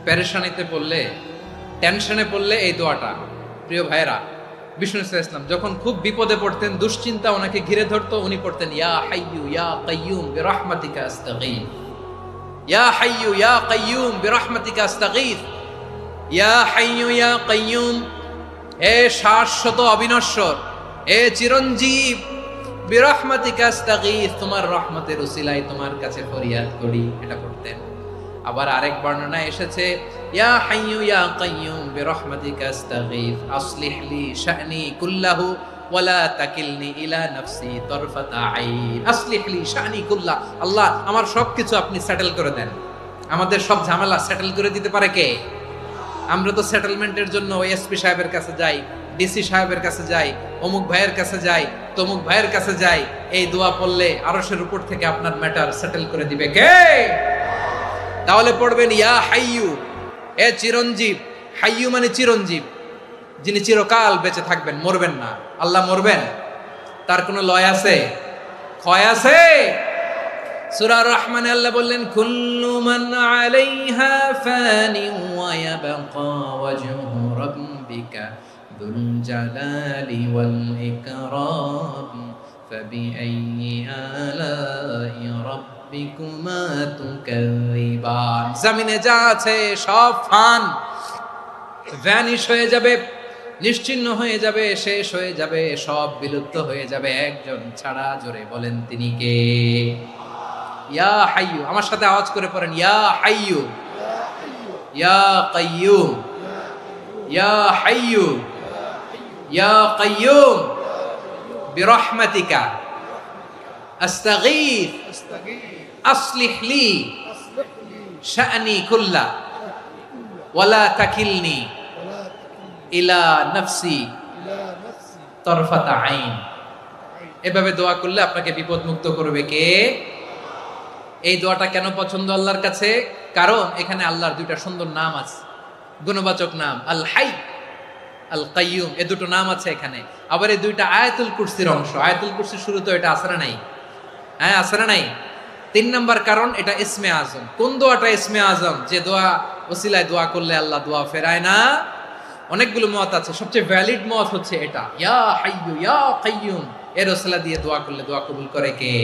পেরেশানিতে পড়লে, টেনশনে পড়লে এই দোয়াটা। প্রিয় ভাইরা, বিষ্ণু ইসলাম যখন খুব বিপদে পড়তেন, দুশ্চিন্তা ওনাকে ঘিরে ধরতো, উনি পড়তেন ইয়া হাইয়ু ইয়া কাইয়ুম বিরহমাতিকা আস্তাগীথ, ইয়া হাইয়ু ইয়া কাইয়ুম বিরহমাতিকা আস্তাগীথ, ইয়া হাইয়ু ইয়া কাইয়ুম, হে শাশ্বত অবিনশ্বর, হে চিরঞ্জীব, বিরহমাতিকা আস্তাগীথ, তোমার রহমতের উসিলায় তোমার কাছে ফরিয়াদ করি। এটা পড়তেন। আবার আরেক বর্ণনায় এসেছে ইয়া হাইয়ু ইয়া কাইয়ুম বিরহমাতিকা আস্তাগীথ আসলিহ লি শা'নি কুল্লাহু ওয়ালা তাকিলনি ইলা নাফসি তারফাতা আইন। আসলিহ লি শা'নি কুল্লাহ, আল্লাহ আমার সবকিছু আপনি সেটেল করে দেন। আমাদের সব ঝামেলা সেটেল করে দিতে পারে কে? আমরা তো সেটেলমেন্টের জন্য এসপি সাহেবের কাছে যাই, ডিসি সাহেবের কাছে যাই, অমুক ভাইয়ের কাছে যাই, তমুক ভাইয়ের কাছে যাই। এই দোয়া পড়লে আরশের উপর থেকে আপনার ম্যাটার সেটেল করে দিবে কে? তাহলে পড়বেন ইয়া হাইয়ু, এ চিরঞ্জীব। হাইয়ু মানে চিরঞ্জীব, যিনি চিরকাল বেঁচে থাকবেন, মরবেন না। আল্লাহ মরবেন? তার কোনো লয় আছে? ক্ষয় আছে? সূরা রহমানে আল্লাহ বললেন কুল্লু মান আলাইহা ফানি ওয়া ইয়াবকা ওয়াজহু রাব্বিকা যুল জালালি ওয়াল ইকরাম ফাবিআইয়ি আলাই রাব্বিকুমা তুকাযিবান। জমিনে যা আছে সব ফান, ভ্যানিশ হয়ে যাবে, নিশ্চিহ্ন হয়ে যাবে, শেষ হয়ে যাবে, সব বিলুপ্ত হয়ে যাবে, একজন ছাড়া। জোরে বলেন তিনি কে? ইয়া হাইয়ু। আমার সাথে আওয়াজ করে পড়েন ইয়া হাইয়ু ইয়া কাইয়ুম ইয়া হাইয়ু ইয়া কাইয়ুম বিরহমাতিকা আস্তাগীথ আসলিহ লি শা'নি কুল্লা ওয়ালা তাকিলনি ইলা নাফসি তারফাতা আইন। এভাবে দোয়া করলে আপনাকে বিপদ মুক্ত করবে কে? এই দোয়াটা কেন পছন্দ আল্লাহর কাছে? কারণ এখানে আল্লাহর দুইটা সুন্দর নাম আছে, গুণবাচক নাম, আল হাই, আল কাইয়ুম। এই দুটো নাম আছে এখানে। আবার এই দুইটা আয়াতুল কুরসির অংশ। আয়াতুল কুরসির শুরু তো এটা আছে না নাই? হ্যাঁ, আছে না নাই? 3 নাম্বার কারণ এটা ইসমে আজম। কোন দোয়াটা ইসমে আজম? যে দোয়া ওসিলায় দোয়া করলে আল্লাহ দোয়া ফেরায় না। অনেকগুলো মত আছে, সবচেয়ে ভ্যালিড মত হচ্ছে এটা, ইয়া হাইয়ু ইয়া কাইয়ুম। এর ওসিলা দিয়ে দোয়া করলে দোয়া কবুল করে কে?